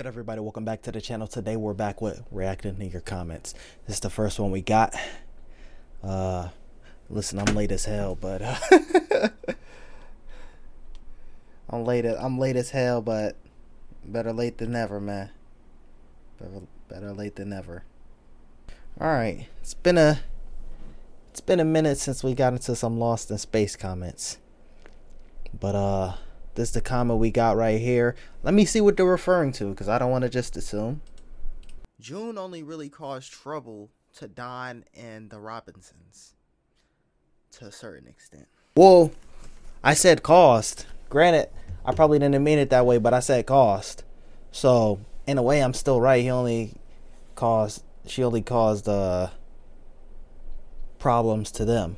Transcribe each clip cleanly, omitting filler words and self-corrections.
Good, everybody? Welcome back to the channel. Today we're back with reacting to your comments. This is the first one we got. Listen, I'm late as hell, but I'm late as hell, but better late than never, man. Better late than never. All right, it's been a minute since we got into some Lost in Space comments, but this is the comment we got right here. Let me see what they're referring to, because I don't want to just assume. June only really caused trouble to Don and the Robinsons, to a certain extent. Well, I said caused. Granted, I probably didn't mean it that way, but I said caused. So, in a way, I'm still right. She only caused problems to them.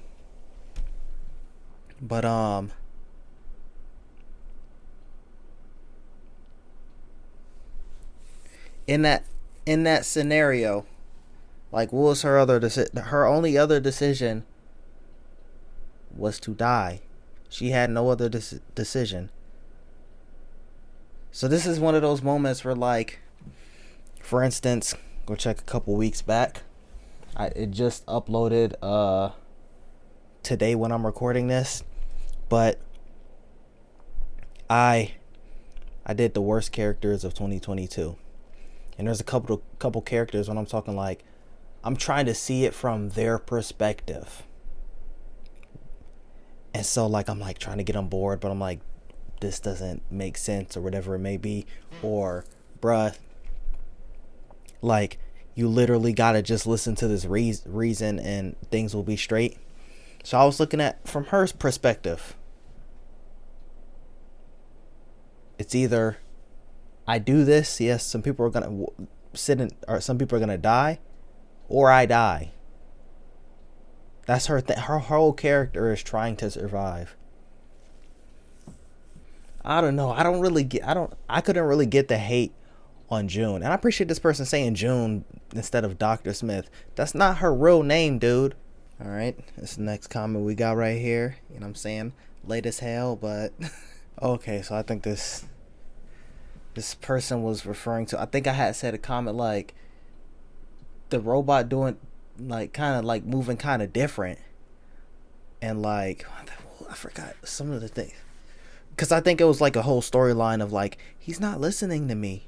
But, in that scenario, like, what was her only other decision was to die. She had no other decision. So this is one of those moments where, like, for instance, go check a couple weeks back. It just uploaded today when I'm recording this, but I did the worst characters of 2022. And there's a couple characters when I'm talking, like, I'm trying to see it from their perspective. And so, like, I'm like trying to get on board, but I'm like, this doesn't make sense, or whatever it may be. Or, bruh, like, you literally gotta just listen to this reason and things will be straight. So I was looking at from her perspective. It's either I do this, yes, some people are gonna some people are gonna die, or I die. That's her her whole character is trying to survive. I don't know. I couldn't really get the hate on June. And I appreciate this person saying June instead of Dr. Smith. That's not her real name, dude. All right, this is the next comment we got right here. You know what I'm saying? Late as hell, but okay, so I think this person was referring to, I think I had said a comment like the robot doing, like, kind of like moving kind of different, and like I forgot some of the things, because I think it was like a whole storyline of like, he's not listening to me.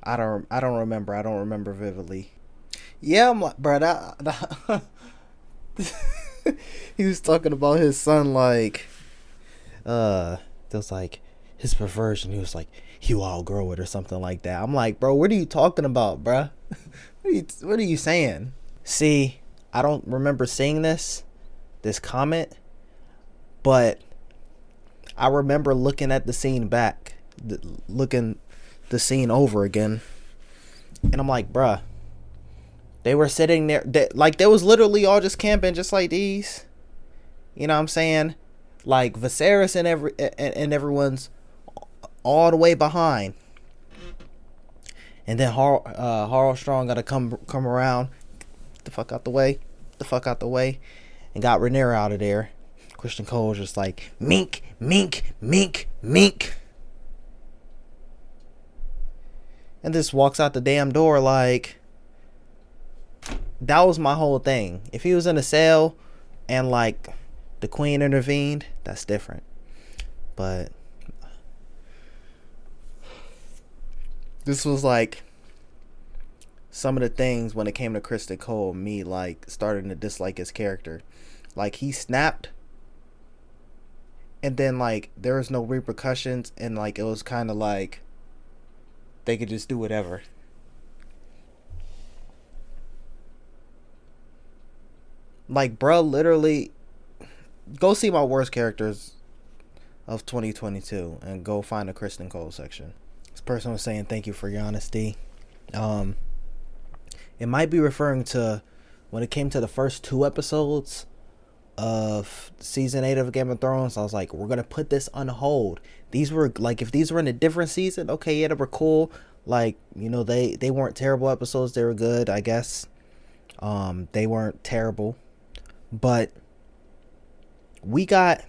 I don't remember vividly. Yeah, I'm like, bro, that he was talking about his son, like, there was like his perversion. He was like, he'll outgrow it or something like that. I'm like, bro, what are you talking about, bruh? What are you saying? See, I don't remember seeing this comment, but I remember looking at the scene back, looking the scene over again, and I'm like, bruh, they were sitting there, like, they was literally all just camping just like these. You know what I'm saying? Like, Viserys and everyone's all the way behind. And then Harl Strong got to come around, get the fuck out the way, and got Rhaenyra out of there. Christian Cole was just like, mink, mink, mink, mink. And just walks out the damn door. Like, that was my whole thing. If he was in a cell and, like, the queen intervened, that's different. But this was like some of the things when it came to Christian Cole, me, like, starting to dislike his character. Like, he snapped, and then, like, there was no repercussions, and, like, it was kind of like they could just do whatever. Like, bro, literally, go see my worst characters of 2022 and go find the Kristen Cole section. This person was saying thank you for your honesty. It might be referring to when it came to the first 2 episodes of season 8 of Game of Thrones. I was like, we're gonna put this on hold. These were, like, if these were in a different season, okay, yeah, they were cool. Like, you know, they weren't terrible episodes. They were good, I guess. They weren't terrible, but we got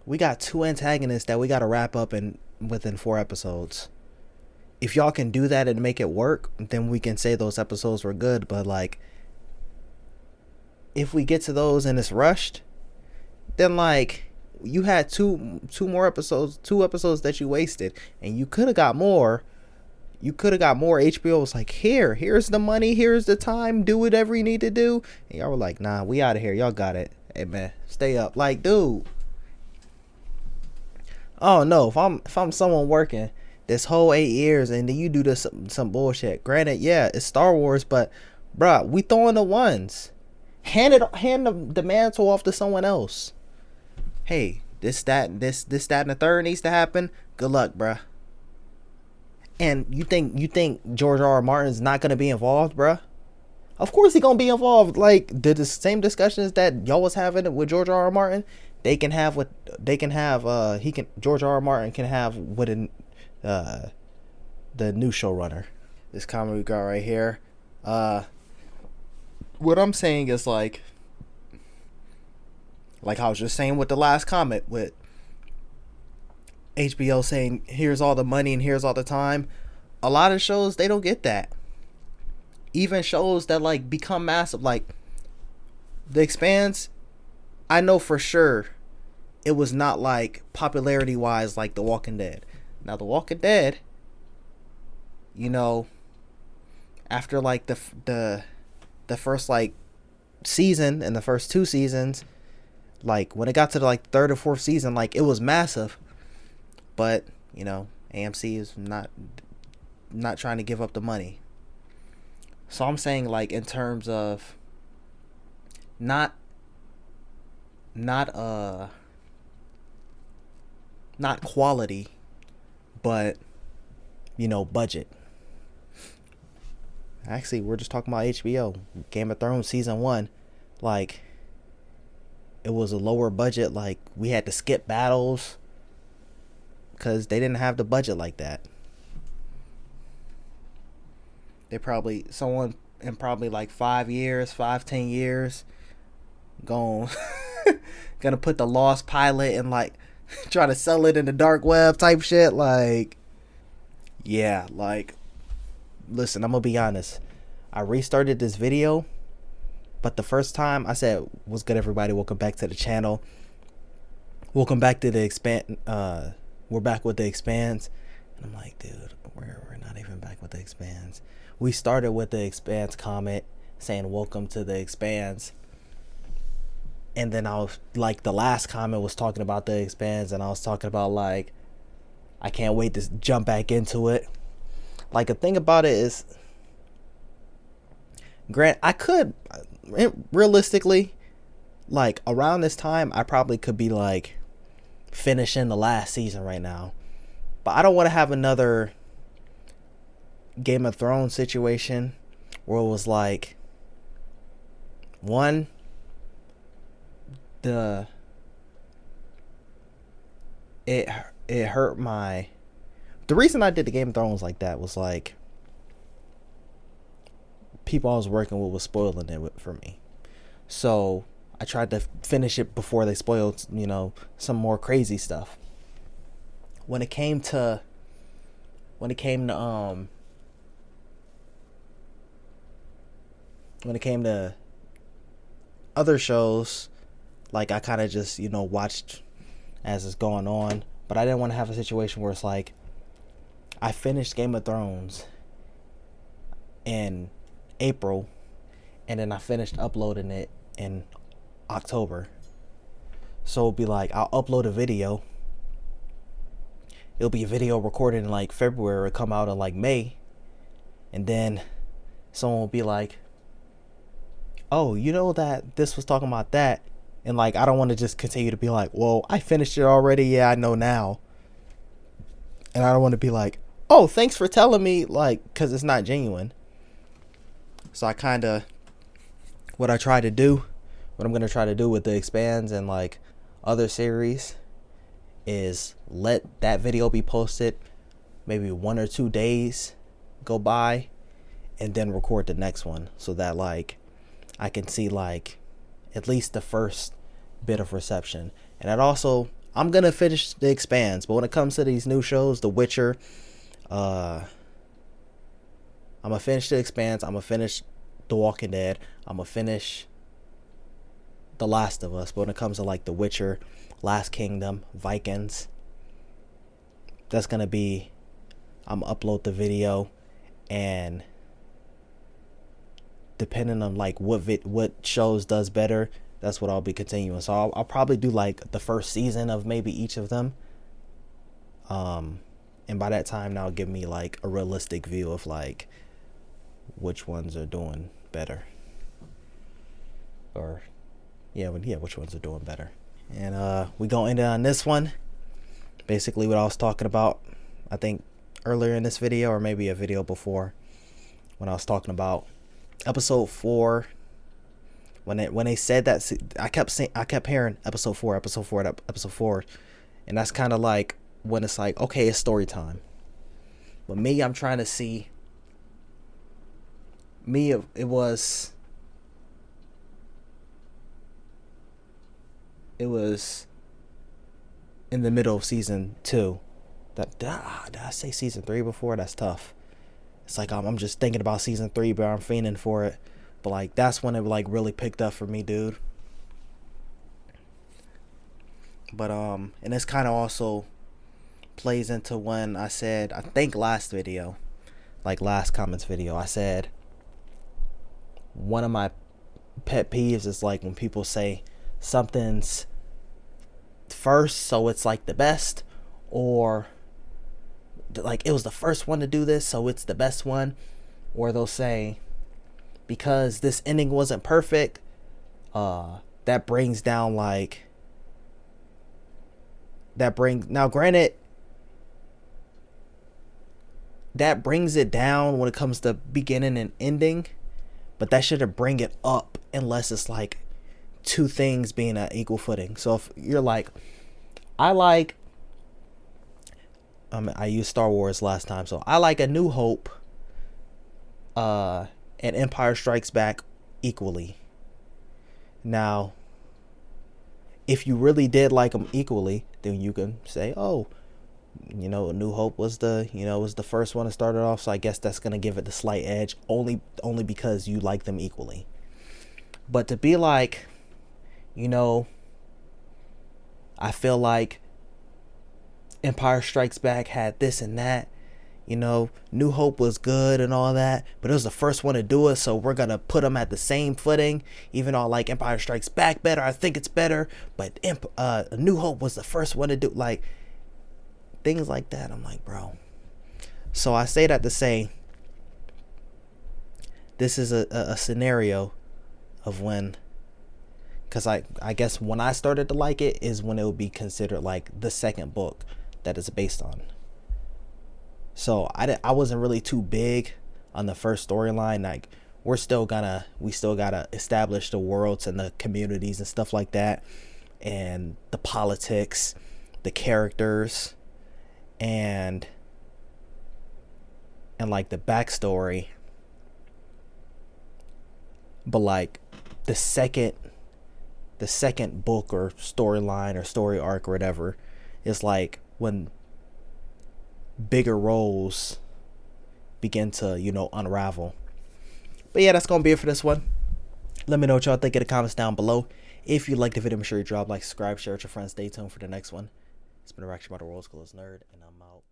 We got 2 antagonists that we got to wrap up in within 4 episodes. If y'all can do that and make it work, then we can say those episodes were good. But like, if we get to those and it's rushed, then like, you had two more episodes, 2 episodes that you wasted, and you could have got more. You could have got more. HBO was like, here's the money, here's the time, do whatever you need to do. And y'all were like, nah, we out of here. Y'all got it. Hey man, stay up. Like, dude. Oh no, if I'm someone working this whole 8 years and then you do this some bullshit. Granted, yeah, it's Star Wars, but bruh, we throwing the ones. Hand the mantle off to someone else. Hey, this, that, and the third needs to happen. Good luck, bruh. And you think George R.R. Martin's not gonna be involved, bruh? Of course he gonna be involved. Like, the same discussions that y'all was having with George R.R. Martin, George R.R. Martin can have with the new showrunner. This comment we got right here. What I'm saying is like I was just saying with the last comment with HBO saying here's all the money and here's all the time. A lot of shows, they don't get that. Even shows that like become massive, like The Expanse, I know for sure it was not like popularity wise like The Walking Dead. Now The Walking Dead, you know, after like the first like season and the first 2 seasons, like when it got to the like 3rd or 4th season, like it was massive. But, you know, AMC is not trying to give up the money. So I'm saying like in terms of not quality, but you know, budget. Actually, we're just talking about HBO. Game of Thrones season 1, like it was a lower budget. Like we had to skip battles because they didn't have the budget like that. Someone in probably like 10 years gonna put the Lost pilot and like try to sell it in the dark web type shit. Like, yeah, like, listen, I'm gonna be honest. I restarted this video, but the first time I said, what's good everybody, welcome back to the channel, welcome back to the Expanse. We're back with the Expanse. And I'm like, dude, we're not even back with the Expanse. We started with the Expanse comment saying welcome to the Expanse, and then I was like, the last comment was talking about the Expanse, and I was talking about like, I can't wait to jump back into it. Like, the thing about it is, I could realistically, like around this time, I probably could be like finishing the last season right now, but I don't want to have another Game of Thrones situation where it was like, one, it hurt my, the reason I did the Game of Thrones like that was like, people I was working with was spoiling it for me, so I tried to finish it before they spoiled, you know, some more crazy stuff. When it came to other shows, like I kind of just, you know, watched as it's going on, but I didn't want to have a situation where it's like, I finished Game of Thrones in April, and then I finished uploading it in October. So it'll be like, I'll upload a video. It'll be a video recorded in like February, it'll come out in like May, and then someone will be like, oh, you know that this was talking about that, and like, I don't want to just continue to be like, well, I finished it already, yeah, I know now, and I don't want to be like, oh, thanks for telling me, like, because it's not genuine. So I kind of, what I'm going to try to do with the Expanse and like other series is let that video be posted, maybe 1 or 2 days go by, and then record the next one, so that like I can see like at least the first bit of reception. And I'd also I'm gonna finish The Expanse, but when it comes to these new shows, The Witcher, I'm gonna finish The Expanse. I'm gonna finish The Walking Dead. I'm gonna finish The Last of Us. But when it comes to like The Witcher, Last Kingdom, Vikings, that's gonna be, I'm gonna upload the video, and depending on like what shows does better, that's what I'll be continuing. So I'll probably do like the first season of maybe each of them. And by that time, that'll give me like a realistic view of like which ones are doing better. Or which ones are doing better. And we gonna end it on this one. Basically what I was talking about, I think earlier in this video, or maybe a video before, when I was talking about episode 4. When they said that, I kept hearing episode 4, and that's kind of like when it's like, okay, it's story time. But me, I'm trying to see. It was in the middle of season 2. Did I say season 3 before? That's tough. It's like I'm just thinking about season 3, but I'm fiending for it. But like that's when it like really picked up for me, dude. But and this kind of also plays into when I said, I think last comments video, I said one of my pet peeves is like when people say something's first, so it's like the best, or like it was the first one to do this, so it's the best one. Or they'll say, because this ending wasn't perfect, that brings down like now granted, that brings it down when it comes to beginning and ending, but that shouldn't bring it up unless it's like two things being at equal footing. So if you're like, I used Star Wars last time, so I like A New Hope and Empire Strikes Back equally. Now, if you really did like them equally, then you can say, oh, A New Hope was the first one to start it off, so I guess that's gonna give it the slight edge, only because you like them equally. But to be like, I feel like Empire Strikes Back had this and that, New Hope was good and all that, but it was the first one to do it, so we're gonna put them at the same footing. Even though I like Empire Strikes Back better, I think it's better, but New Hope was the first one to do, like, things like that. I'm like, bro. So I say that to say, this is a scenario of when, because I guess when I started to like it is when it would be considered like the second book that it's based on. So I wasn't really too big on the first storyline. Like we still gotta establish the worlds and the communities and stuff like that, and the politics, the characters, and like the backstory. But like the second book or storyline or story arc or whatever is like when bigger roles begin to unravel. But yeah, that's gonna be it for this one. Let me know what y'all think in the comments down below. If you liked the video, make sure you drop like, subscribe, share with your friends. Stay tuned for the next one. It's been a Reaction by the World's Coolest Nerd, and I'm out.